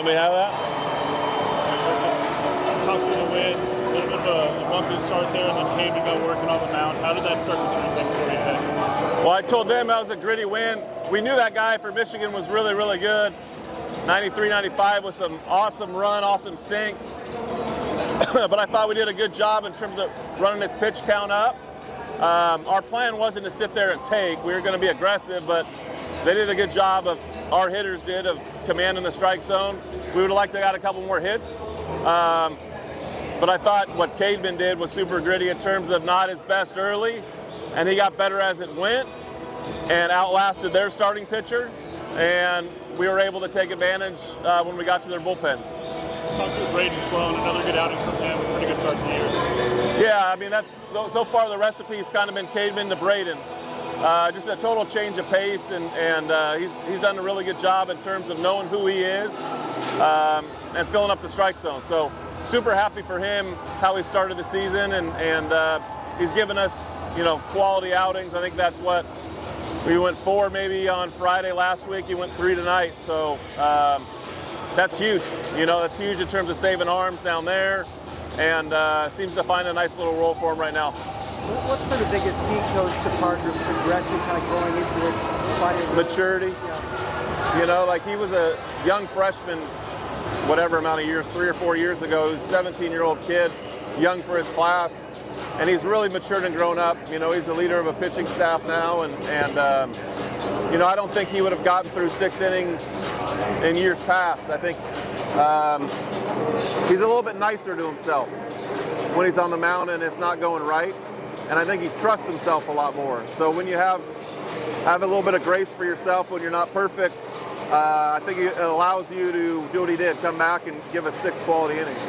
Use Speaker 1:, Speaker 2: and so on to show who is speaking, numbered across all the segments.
Speaker 1: Let me have that.
Speaker 2: Talk through the win, a little bit of a bumpy start there, and then Caedmon got working on the mound. How did that start to turn things for you today?
Speaker 1: Well, I told them that was a gritty win. We knew that guy for Michigan was really, really good. 93, 95 was some awesome run, awesome sink. But I thought we did a good job in terms of running his pitch count up. Our plan wasn't to sit there and take. We were going to be aggressive, but they did a good job our hitters did of commanding the strike zone. We would have liked to have got a couple more hits. But I thought what Caedmon did was super gritty in terms of not his best early, and he got better as it went and outlasted their starting pitcher. And we were able to take advantage when we got to their bullpen.
Speaker 2: Talk to Brady Sloan, another good outing from him, pretty good start to the year.
Speaker 1: Yeah, I mean, that's so far the recipe's kind of been Caedmon to Braden. Just a total change of pace, and he's done a really good job in terms of knowing who he is and filling up the strike zone. So super happy for him how he started the season, and he's given us, quality outings. I think that's what we went 4 maybe on Friday last week. He went 3 tonight. So that's huge. That's huge in terms of saving arms down there, and seems to find a nice little role for him right now.
Speaker 3: What's been the biggest key, Coach, to Parker's progression kind of growing into this fighting?
Speaker 1: Maturity. Yeah. Like he was a young freshman, whatever amount of years, 3 or 4 years ago. He was a 17-year-old kid, young for his class, and he's really matured and grown up. He's the leader of a pitching staff now, and I don't think he would have gotten through 6 innings in years past. I think he's a little bit nicer to himself when he's on the mound and it's not going right. And I think he trusts himself a lot more. So when you have a little bit of grace for yourself when you're not perfect, I think it allows you to do what he did, come back and give us 6 quality innings.
Speaker 2: We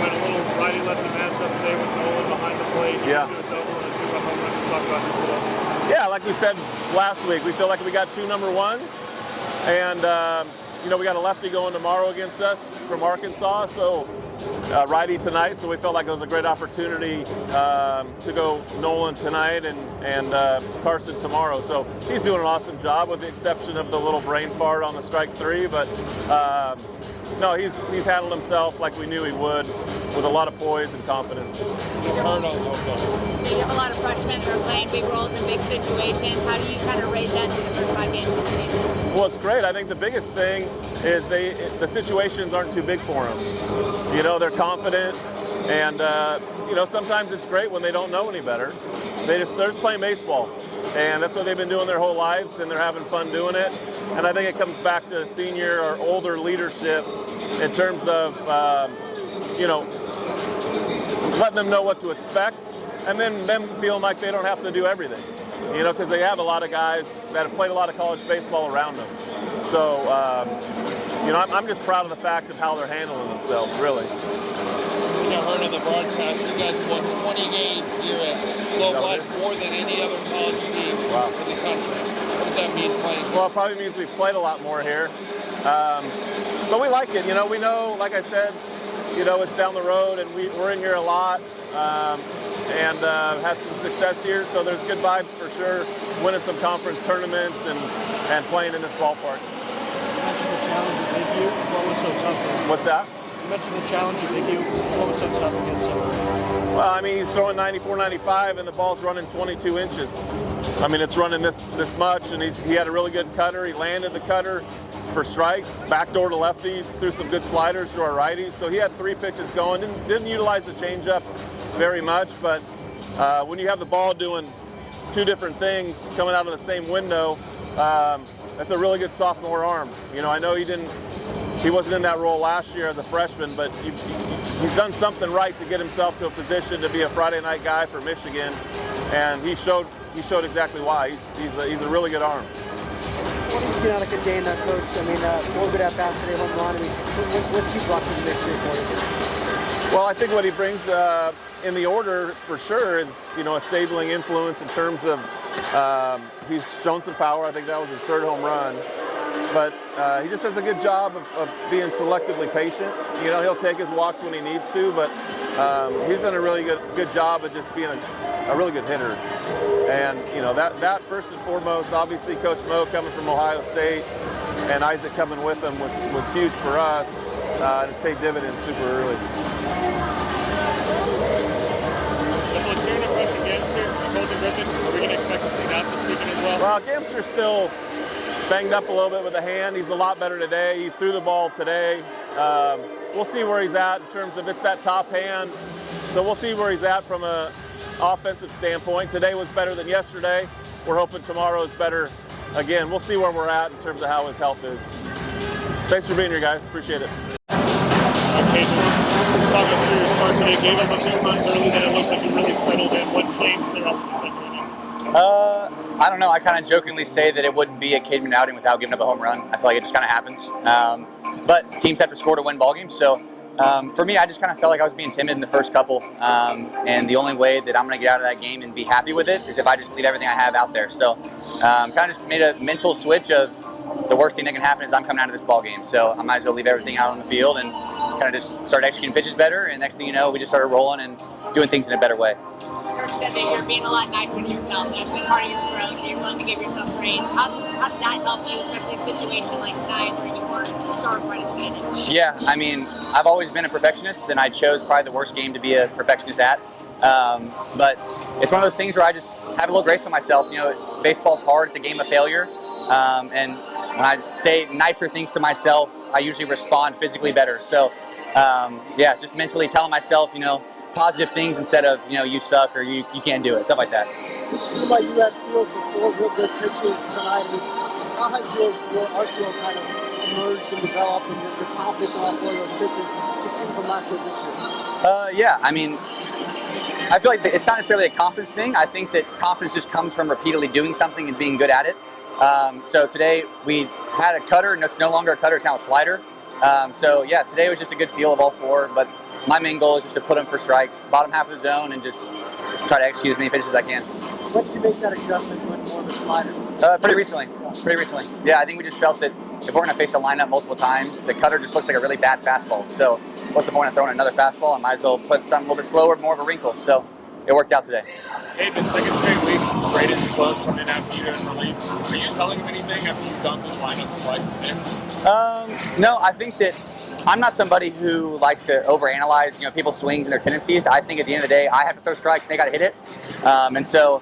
Speaker 2: had a little righty-lefty matchup today with Nolan behind the plate.
Speaker 1: Yeah. Yeah, like we said last week, we feel like we got 2 number ones, and we got a lefty going tomorrow against us from Arkansas. So. Righty tonight, so we felt like it was a great opportunity to go Nolan tonight and Carson tomorrow. So he's doing an awesome job, with the exception of the little brain fart on the strike 3. But no, he's handled himself like we knew he would, with a lot of poise and confidence.
Speaker 4: So you have a lot of freshmen that are playing big roles in big situations. How do you kind of raise that to the first 5 games of the season?
Speaker 1: Well, it's great. I think the biggest thing is the situations aren't too big for them. They're confident, and sometimes it's great when they don't know any better. They're just playing baseball, and that's what they've been doing their whole lives, and they're having fun doing it. And I think it comes back to senior or older leadership in terms of letting them know what to expect, and then them feeling like they don't have to do everything. Because they have a lot of guys that have played a lot of college baseball around them. So, I'm just proud of the fact of how they're handling themselves, really.
Speaker 5: You heard on the broadcast, you guys have won 20 games here at Globe Life, more than any other college team in the country. What does that mean, playing?
Speaker 1: Well, it probably means we've played a lot more here. But we like it. We know, like I said, it's down the road, and we're in here a lot. And had some success here, so there's good vibes for sure, winning some conference tournaments and playing in this ballpark.
Speaker 3: You mentioned the challenge at Big U. What was so tough?
Speaker 1: What's that?
Speaker 3: You mentioned the challenge at Big U. What was so tough against him?
Speaker 1: Well, I mean, he's throwing 94, 95, and the ball's running 22 inches. I mean, it's running this much, and he had a really good cutter. He landed the cutter for strikes, backdoor to lefties, threw some good sliders to our righties. So he had 3 pitches going. Didn't utilize the changeup very much, but when you have the ball doing 2 different things coming out of the same window, that's a really good sophomore arm. I know he wasn't in that role last year as a freshman, but he's done something right to get himself to a position to be a Friday night guy for Michigan, and he showed exactly why. He's a really good arm.
Speaker 3: What do you see out of Caedmon, Coach? I mean, 4 good at-bats today, home run. I mean, what's he brought to the mix here for you?
Speaker 1: Well, I think what he brings in the order for sure is, a stabling influence in terms of he's shown some power. I think that was his 3rd home run. But he just does a good job of being selectively patient. He'll take his walks when he needs to, but he's done a really good job of just being a really good hitter. And that first and foremost, obviously Coach Mo coming from Ohio State, and Isaac coming with him was huge for us, and it's paid dividends super early.
Speaker 2: Are we going to expect to see that this weekend as well?
Speaker 1: Well, Gamster's still banged up a little bit with the hand. He's a lot better today. He threw the ball today. We'll see where he's at in terms of it's that top hand. So we'll see where he's at from an offensive standpoint. Today was better than yesterday. We're hoping tomorrow is better again. We'll see where we're at in terms of how his health is. Thanks for being here, guys. Appreciate it.
Speaker 2: Okay, let's talk us through your start today. Gave up a few runs early, then it looked like you really settled in. What changed there after the second inning?
Speaker 6: I don't know. I kind of jokingly say that it wouldn't be a Caedmon outing without giving up a home run. I feel like it just kind of happens. But teams have to score to win ball games. So for me, I just kind of felt like I was being timid in the first couple. And the only way that I'm going to get out of that game and be happy with it is if I just leave everything I have out there. So kind of just made a mental switch of the worst thing that can happen is I'm coming out of this ball game. So I might as well leave everything out on the field and kind of just start executing pitches better. And next thing you know, we just started rolling and doing things in a better way.
Speaker 4: Kirk said that you're being a lot nicer to yourself. That's been part of your growth. You're willing to give yourself grace. How does that help you, especially a situation like tonight where you weren't sharp right at the beginning?
Speaker 6: Yeah, I mean, I've always been a perfectionist, and I chose probably the worst game to be a perfectionist at. But it's one of those things where I just have a little grace on myself. You know, baseball's hard. It's a game of failure. And when I say nicer things to myself, I usually respond physically better. So, yeah, just mentally telling myself, you know, positive things instead of, you know, you suck or you can't do it, stuff like that.
Speaker 3: It seemed like you had feels for 4 real good pitches tonight. How has your arsenal kind of emerged and developed, and your confidence in all 4 of those pitches, just even from last year to this year?
Speaker 6: Yeah, I mean, I feel like it's not necessarily a confidence thing. I think that confidence just comes from repeatedly doing something and being good at it. So today we had a cutter, and it's no longer a cutter, it's now a slider. So yeah, today was just a good feel of all 4, but my main goal is just to put them for strikes, bottom half of the zone, and just try to execute as many pitches as I can.
Speaker 3: When did you make that adjustment, put more of a slider?
Speaker 6: Pretty recently. Yeah, I think we just felt that if we're going to face a lineup multiple times, the cutter just looks like a really bad fastball. So what's the point of throwing another fastball? I might as well put something a little bit slower, more of a wrinkle. So it worked out today.
Speaker 2: Hey, the second straight week, Braden and Sloan's coming in after you in relief. Are you telling him anything after you've done this lineup twice today?
Speaker 6: No, I think that I'm not somebody who likes to overanalyze, you know, people's swings and their tendencies. I think at the end of the day, I have to throw strikes and they got to hit it. And so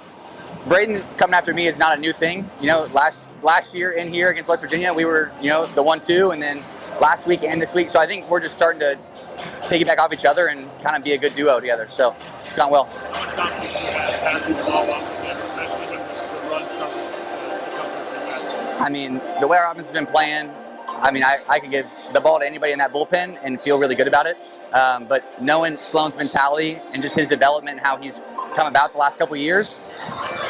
Speaker 6: Braden coming after me is not a new thing. You know, last year in here against West Virginia, we were, you know, the 1-2, and then last week and this week. So I think we're just starting to piggyback off each other and kind of be a good duo together. So it's gone well.
Speaker 2: How much confidence do you have passing the ball off to them, especially when the run starts to come through your guys?
Speaker 6: I mean, the way our offense has been playing, I mean, I could give the ball to anybody in that bullpen and feel really good about it. But knowing Sloan's mentality and just his development and how he's come about the last couple of years,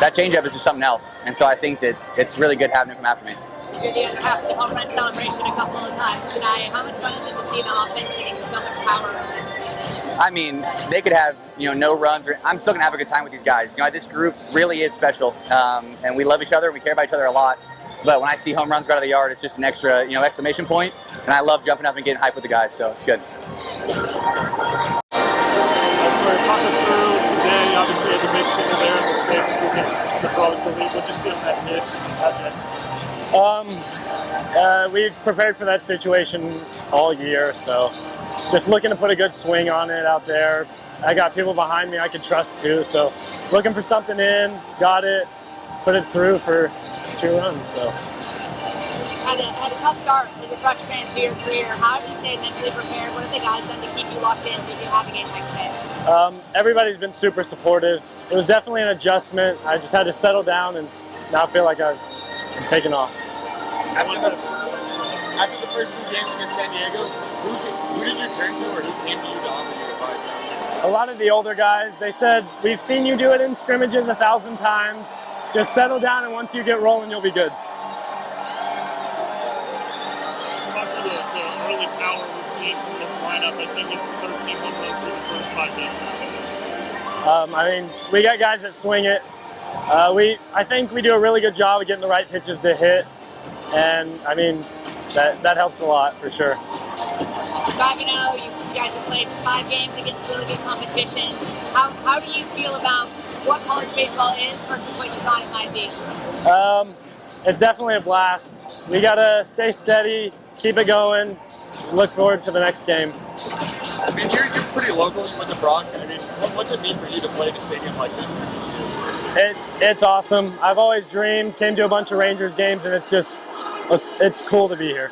Speaker 6: that changeup is just something else. And so I think that it's really good having him come after me.
Speaker 4: You're the other half of the home run celebration a couple of times tonight. How much fun is it to see the offense getting so much power early in the season?
Speaker 6: I mean, they could have, you know, no runs. I'm still going to have a good time with these guys. You know, this group really is special. And we love each other. We care about each other a lot. But when I see home runs go out of the yard, it's just an extra, you know, exclamation point. And I love jumping up and getting hyped with the guys, so it's good.
Speaker 2: Talk us through today. Obviously, you had the big singer there in the sixth to get the Pros to lead. What did you see on that hit?
Speaker 7: We've prepared for that situation all year, so just looking to put a good swing on it out there. I got people behind me I could trust too, so looking for something in, got it, put it through for 2 runs. So
Speaker 4: Had a tough start as a freshman to your career. How have you stayed mentally prepared? What have the guys done to keep you locked in so you can have a game like today?
Speaker 7: Everybody's been super supportive. It was definitely an adjustment. I just had to settle down and now feel like I'm taking off.
Speaker 2: After the first 2 games against San Diego, who did you turn to or who came to you to offer you advice?
Speaker 7: A lot of the older guys, they said, we've seen you do it in scrimmages 1,000 times. Just settle down, and once you get rolling, you'll be good.
Speaker 2: Early power we've seen from this lineup. I think it's 13 home runs in the first 5 games.
Speaker 7: I mean, we got guys that swing it. I think we do a really good job of getting the right pitches to hit, and I mean, that helps a lot for sure.
Speaker 4: 5-0, you guys have played 5 games against really good competition. How do you feel about what college baseball is versus what you thought it might be?
Speaker 7: it's definitely a blast. We gotta stay steady, keep it going, look forward to the next game.
Speaker 2: I mean, you're pretty local with the Bronx. I mean, what's it mean for you to play in a stadium like this for TCU?
Speaker 7: It's awesome. I've always dreamed, came to a bunch of Rangers games, and it's cool to be here.